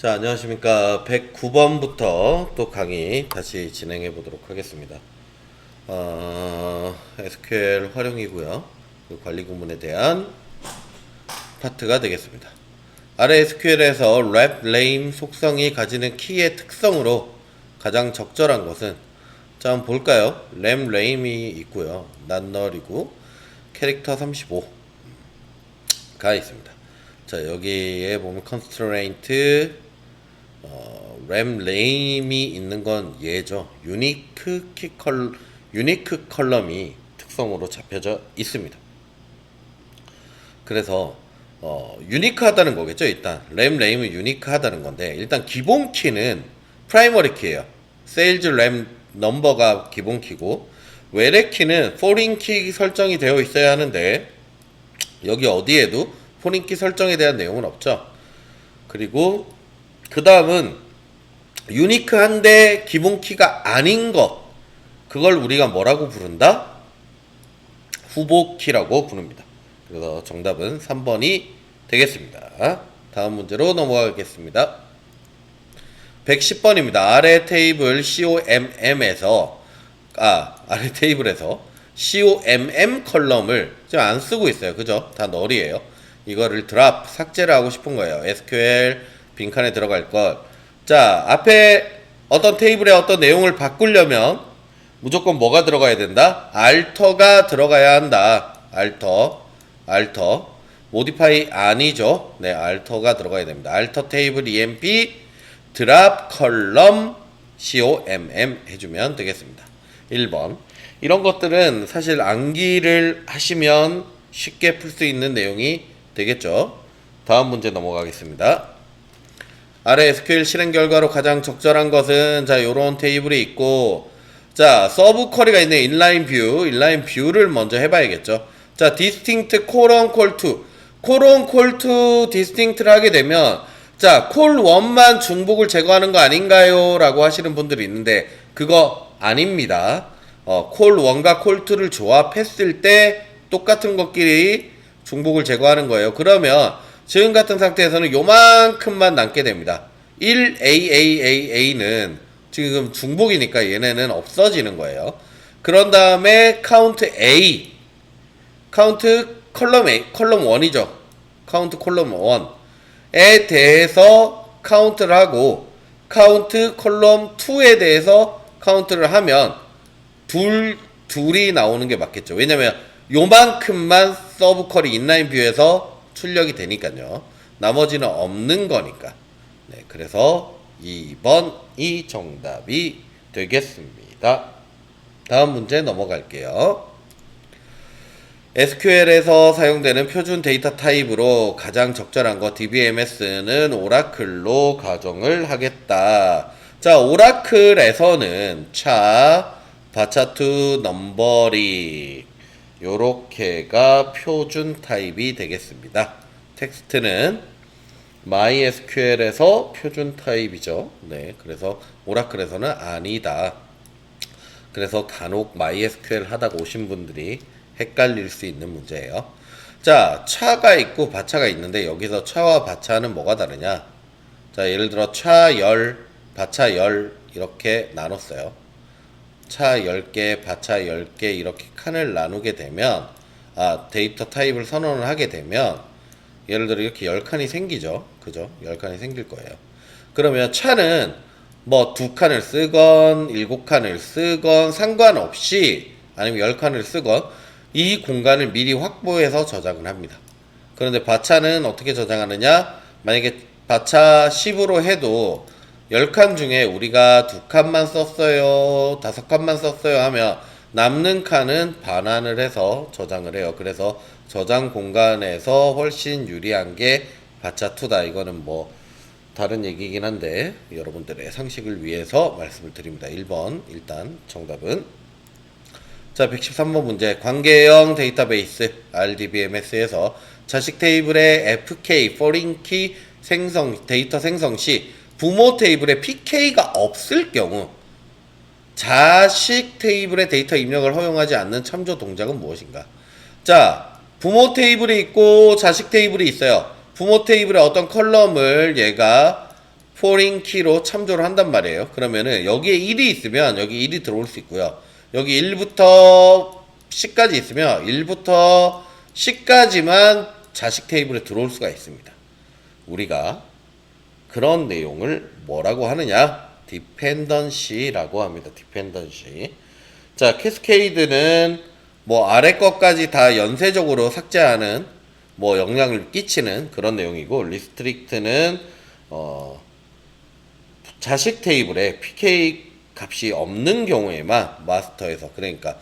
자, 안녕하십니까. 109번부터 또 강의 다시 진행해 보도록 하겠습니다. SQL 활용이고요. 그 관리 구문에 대한 파트가 되겠습니다. 아래 SQL에서 wrap name 속성이 가지는 키의 특성으로 가장 적절한 것은, 자, 한번 볼까요? 램 name이 있고요. not null이고 캐릭터 35가 있습니다. 자, 여기에 보면 constraint 램 name이 있는 건 얘죠. 유니크 컬럼이 특성으로 잡혀져 있습니다. 그래서 유니크하다는 거겠죠. 일단 램 name은 유니크하다는 건데, 일단 기본 키는 프라이머리 키예요. 세일즈 램 넘버가 기본 키고, 외래 키는 foreign 키 설정이 되어 있어야 하는데 여기 어디에도 foreign 키 설정에 대한 내용은 없죠. 그리고 그 다음은 유니크한데 기본 키가 아닌 것, 그걸 우리가 뭐라고 부른다? 후보 키라고 부릅니다. 그래서 정답은 3번이 되겠습니다. 다음 문제로 넘어가겠습니다. 110번입니다. 아래 테이블 COMM에서 아래 테이블에서 COMM 컬럼을 지금 안 쓰고 있어요. 그죠? 다 널이에요. 이거를 드랍, 삭제를 하고 싶은 거예요. SQL 빈칸에 들어갈 것. 자, 앞에 어떤 테이블에 어떤 내용을 바꾸려면 무조건 뭐가 들어가야 된다? 알터가 들어가야 한다. 알터. 모디파이 아니죠. 네, 알터가 들어가야 됩니다. 알터 테이블 EMP 드랍 컬럼 COMM 해주면 되겠습니다. 1번. 이런 것들은 사실 암기를 하시면 쉽게 풀 수 있는 내용이 되겠죠. 다음 문제 넘어가겠습니다. 아래 SQL 실행 결과로 가장 적절한 것은, 자, 요런 테이블이 있고, 자, 서브 쿼리가 있네. 인라인 뷰를 먼저 해봐야겠죠. 자, distinct colon call to distinct를 하게 되면, 자, 콜 1만 중복을 제거하는 거 아닌가요? 라고 하시는 분들이 있는데, 그거 아닙니다. 콜 1과 콜 2를 조합했을 때 똑같은 것끼리 중복을 제거하는 거예요. 그러면 지금 같은 상태에서는 요만큼만 남게 됩니다. 1AAAA는 지금 중복이니까 얘네는 없어지는 거예요. 그런 다음에 카운트 컬럼 1이죠. 카운트 컬럼 1에 대해서 카운트를 하고, 카운트 컬럼 2에 대해서 카운트를 하면 둘이 나오는 게 맞겠죠. 왜냐면 요만큼만 서브 쿼리 인라인 뷰에서 출력이 되니까요. 나머지는 없는 거니까. 네, 그래서 2번이 정답이 되겠습니다. 다음 문제 넘어갈게요. SQL에서 사용되는 표준 데이터 타입으로 가장 적절한 거, DBMS는 오라클로 가정을 하겠다. 자, 오라클에서는 바차투 넘버링 요렇게가 표준 타입이 되겠습니다. 텍스트는 MySQL에서 표준 타입이죠. 네, 그래서 오라클에서는 아니다. 그래서 간혹 MySQL 하다가 오신 분들이 헷갈릴 수 있는 문제예요. 자, 차가 있고 바차가 있는데 여기서 차와 바차는 뭐가 다르냐? 자, 예를 들어 차 열, 바차 열 이렇게 나눴어요. 차 10개, 바차 10개 이렇게 칸을 나누게 되면, 데이터 타입을 선언을 하게 되면 예를 들어 이렇게 10칸이 생기죠. 그죠? 10칸이 생길 거예요. 그러면 차는 뭐 2칸을 쓰건 7칸을 쓰건 상관없이, 아니면 10칸을 쓰건 이 공간을 미리 확보해서 저장을 합니다. 그런데 바차는 어떻게 저장하느냐? 만약에 바차 10으로 해도 10칸 중에 우리가 2칸만 썼어요, 5칸만 썼어요 하면 남는 칸은 반환을 해서 저장을 해요. 그래서 저장 공간에서 훨씬 유리한 게 바차2다. 이거는 뭐 다른 얘기긴 한데 여러분들의 상식을 위해서 말씀을 드립니다. 1번 일단 정답은. 자, 113번 문제. 관계형 데이터베이스 RDBMS에서 자식 테이블의 FK, foreign key 데이터 생성 시 부모 테이블에 PK가 없을 경우 자식 테이블의 데이터 입력을 허용하지 않는 참조 동작은 무엇인가? 자, 부모 테이블이 있고 자식 테이블이 있어요. 부모 테이블에 어떤 컬럼을 얘가 포린 키로 참조를 한단 말이에요. 그러면은 여기에 1이 있으면 여기 1이 들어올 수 있고요. 여기 1부터 10까지 있으면 1부터 10까지만 자식 테이블에 들어올 수가 있습니다. 우리가 그런 내용을 뭐라고 하느냐? 디펜던시라고 합니다. 디펜던시. 자, 캐스케이드는 뭐 아래 것까지 다 연쇄적으로 삭제하는 뭐 영향을 끼치는 그런 내용이고, 리스트릭트는 자식 테이블에 PK 값이 없는 경우에만 마스터에서, 그러니까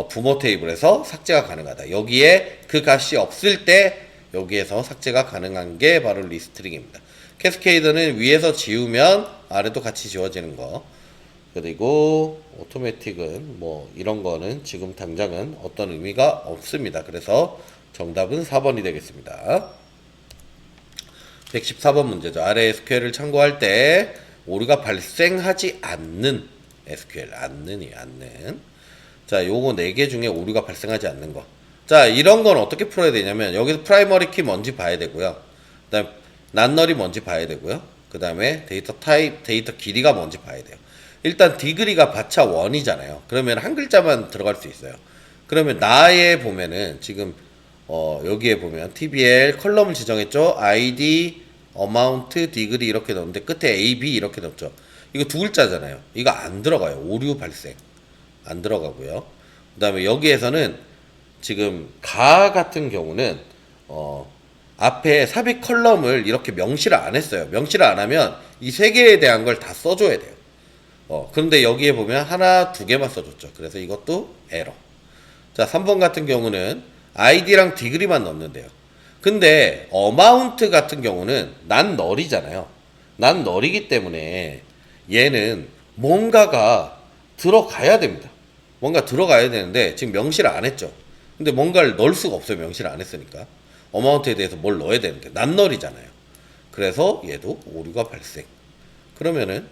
부모 테이블에서 삭제가 가능하다. 여기에 그 값이 없을 때 여기에서 삭제가 가능한 게 바로 리스트릭입니다. 캐스케이드는 위에서 지우면 아래도 같이 지워지는 거. 그리고 오토매틱은 뭐 이런 거는 지금 당장은 어떤 의미가 없습니다. 그래서 정답은 4번이 되겠습니다. 114번 문제죠. 아래 SQL을 참고할 때 오류가 발생하지 않는 SQL, 않는. 자, 요거 4개 중에 오류가 발생하지 않는 거. 자, 이런 건 어떻게 풀어야 되냐면, 여기서 프라이머리 키 뭔지 봐야 되고요. 그 다음, 난널이 뭔지 봐야 되고요. 그 다음에 데이터 타입, 데이터 길이가 뭔지 봐야 돼요. 일단 디그리가 바차 1이잖아요. 그러면 한 글자만 들어갈 수 있어요. 그러면 나에 보면은 지금 여기에 보면 TBL 컬럼을 지정했죠. ID, amount, degree 이렇게 넣었는데 끝에 AB 이렇게 넣었죠. 이거 두 글자잖아요. 이거 안 들어가요. 오류 발생 안 들어가고요. 그 다음에 여기에서는 지금 가 같은 경우는 앞에 삽입 컬럼을 이렇게 명시를 안 했어요. 명시를 안 하면 이 세 개에 대한 걸 다 써줘야 돼요. 그런데 여기에 보면 하나, 두 개만 써줬죠. 그래서 이것도 에러. 자, 3번 같은 경우는 아이디랑 디그리만 넣는데요. 근데 어마운트 같은 경우는 난 널이잖아요. 난 널이기 때문에 얘는 뭔가가 들어가야 됩니다. 뭔가 들어가야 되는데 지금 명시를 안 했죠. 근데 뭔가를 넣을 수가 없어요. 명시를 안 했으니까. 어마운트에 대해서 뭘 넣어야 되는데 난 널이잖아요. 그래서 얘도 오류가 발생. 그러면은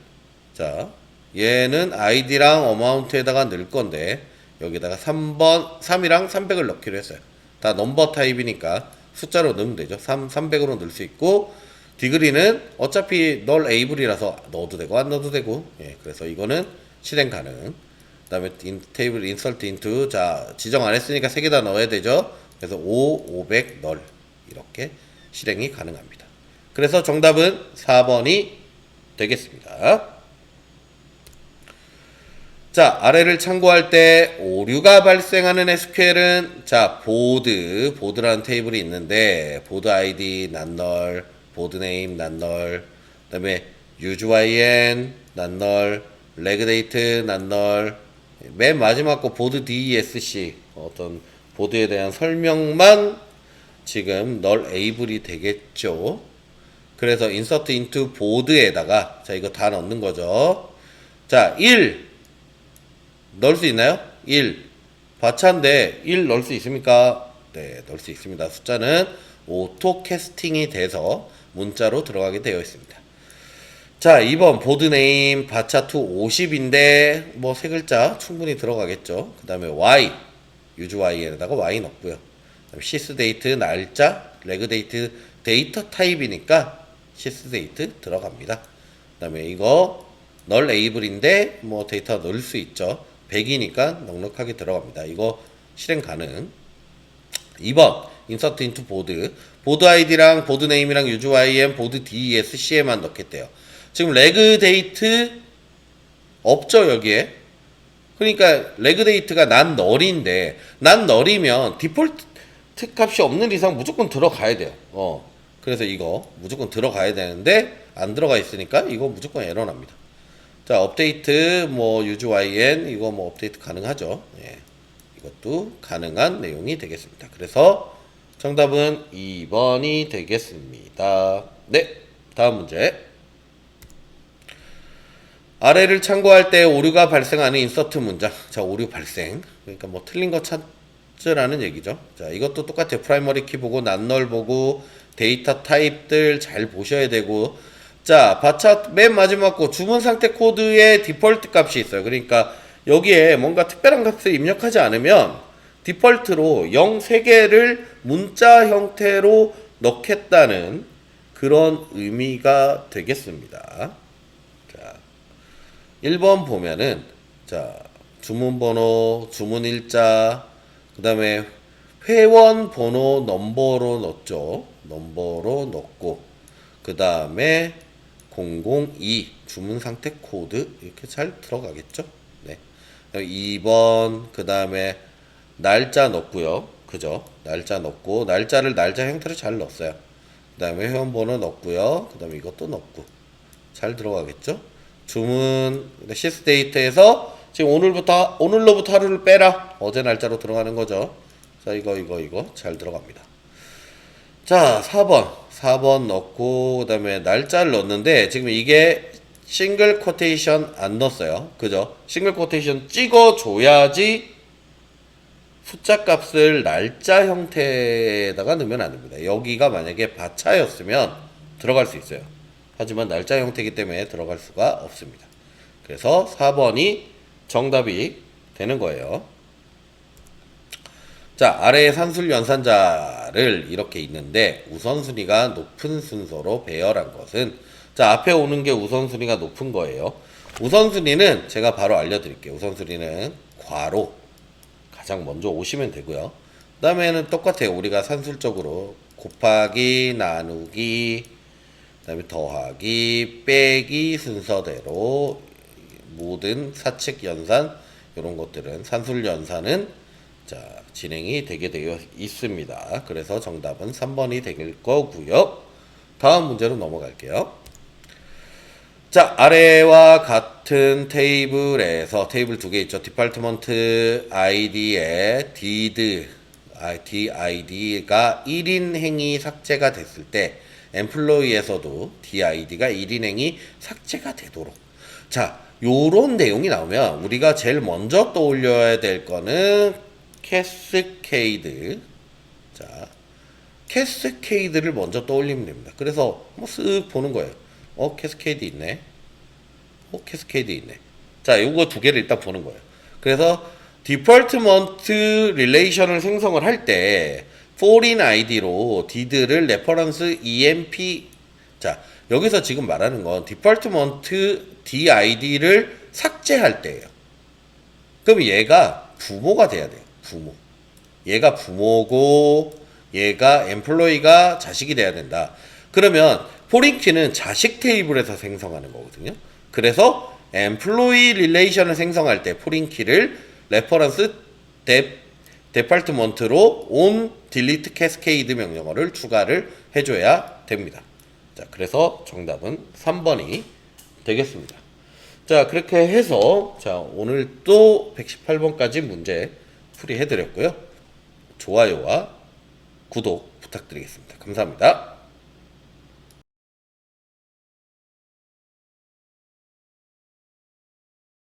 자, 얘는 아이디랑 어마운트에다가 넣을 건데 여기다가 3이랑 300을 넣기로 했어요. 다 넘버 타입이니까 숫자로 넣으면 되죠. 300으로 넣을 수 있고, 디그리는 어차피 널 에이블이라서 넣어도 되고 안 넣어도 되고, 예, 그래서 이거는 실행 가능. 그 다음에 테이블 인설트 인투, 자, 지정 안 했으니까 3개 다 넣어야 되죠. 그래서 500 널 이렇게 실행이 가능합니다. 그래서 정답은 4번이 되겠습니다. 자, 아래를 참고할 때 오류가 발생하는 SQL은 자, 보드라는 테이블이 있는데 보드 ID 난널, 보드 네임 난널, 그다음에 UGYN 난널, 레그데이트 난널, 맨 마지막 거 보드 DESC 어떤 보드에 대한 설명만 지금 널 에이블이 되겠죠. 그래서 insert into 보드에다가 자, 이거 다 넣는 거죠. 자, 1 넣을 수 있나요? 1 바차인데 1 넣을 수 있습니까? 네, 넣을 수 있습니다. 숫자는 오토 캐스팅이 돼서 문자로 들어가게 되어 있습니다. 자, 2번 보드 네임 바차2 50인데 뭐 세 글자 충분히 들어가겠죠. 그 다음에 Y UGY에다가 Y 넣고요. 시스 데이트 날짜, 레그 데이트 데이터 타입이니까 시스 데이트 들어갑니다. 그 다음에 이거 널 에이블인데 뭐 데이터 넣을 수 있죠. 100이니까 넉넉하게 들어갑니다. 이거 실행 가능. 2번 인서트 인투 보드 아이디랑 보드 네임이랑 UGYM 보드 DESC에만 넣겠대요. 지금 레그 데이트 없죠 여기에. 그러니까 레그 데이트가 난 널인데 난 널이면 디폴트 값이 없는 이상 무조건 들어가야 돼요. 그래서 이거 무조건 들어가야 되는데 안 들어가 있으니까 이거 무조건 에러 납니다. 자, 업데이트 뭐 UGYN 이거 뭐 업데이트 가능하죠. 예. 이것도 가능한 내용이 되겠습니다. 그래서 정답은 2번이 되겠습니다. 네, 다음 문제. 아래를 참고할 때 오류가 발생하는 인서트 문장. 자, 오류 발생. 그러니까 뭐 틀린 거 찾으라는 얘기죠. 자, 이것도 똑같아요. 프라이머리 키 보고 난널 보고 데이터 타입들 잘 보셔야 되고. 자, 바차 맨 마지막 거 주문 상태 코드의 디폴트 값이 있어요. 그러니까 여기에 뭔가 특별한 값을 입력하지 않으면 디폴트로 0 3개를 문자 형태로 넣겠다는 그런 의미가 되겠습니다. 자, 1번 보면은 자, 주문번호, 주문일자, 그 다음에 회원 번호 넘버로 넣었죠. 넘버로 넣고 그 다음에 002 주문 상태 코드 이렇게 잘 들어가겠죠. 네. 2번 그 다음에 날짜 넣고요. 그죠? 날짜 넣고 날짜를 날짜 형태로 잘 넣었어요. 그 다음에 회원번호 넣고요. 그 다음에 이것도 넣고 잘 들어가겠죠? 주문 시스데이트에서 지금 오늘로부터 하루를 빼라. 어제 날짜로 들어가는 거죠. 자, 이거 잘 들어갑니다. 자, 4번 넣고 그다음에 날짜를 넣었는데 지금 이게 싱글 코테이션 안 넣었어요. 그죠? 싱글 코테이션 찍어 줘야지 숫자 값을 날짜 형태에다가 넣으면 안 됩니다. 여기가 만약에 바차였으면 들어갈 수 있어요. 하지만 날짜 형태이기 때문에 들어갈 수가 없습니다. 그래서 4번이 정답이 되는 거예요. 자, 아래에 산술 연산자를 이렇게 있는데 우선순위가 높은 순서로 배열한 것은 자, 앞에 오는 게 우선순위가 높은 거예요. 우선순위는 제가 바로 알려드릴게요. 우선순위는 괄호 가장 먼저 오시면 되고요. 그 다음에는 똑같아요. 우리가 산술적으로 곱하기, 나누기, 그 다음에 더하기, 빼기 순서대로 모든 사칙 연산 이런 것들은 산술 연산은 자 진행이 되게 되어 있습니다. 그래서 정답은 3번이 될 거고요. 다음 문제로 넘어갈게요. 자, 아래와 같은 테이블에서 테이블 두 개 있죠. 디파트먼트 아이디에 DID가 1인 행위 삭제가 됐을 때 엠플로이에서도 DID가 1인 행위 삭제가 되도록 자, 요런 내용이 나오면 우리가 제일 먼저 떠올려야 될 거는 캐스케이드. 자, 캐스케이드를 먼저 떠올리면 됩니다. 그래서 뭐 쓱 보는 거예요. 캐스케이드 있네. 캐스케이드 있네. 자, 요거 두 개를 일단 보는 거예요. 그래서 디파트먼트 릴레이션을 생성을 할 때 foreign id로 did를 레퍼런스 emp 자, 여기서 지금 말하는 건 디파트먼트 did를 삭제할 때예요. 그럼 얘가 부모가 돼야 돼요. 부모. 얘가 부모고 얘가 엠플로이가 자식이 돼야 된다. 그러면 포린키는 자식 테이블에서 생성하는 거거든요. 그래서 엠플로이 릴레이션을 생성할 때 포린키를 레퍼런스 데파트먼트로 on delete cascade 명령어를 추가를 해줘야 됩니다. 자, 그래서 정답은 3번이 되겠습니다. 자, 그렇게 해서 자, 오늘 또 118번까지 문제 풀이해드렸고요. 좋아요와 구독 부탁드리겠습니다. 감사합니다.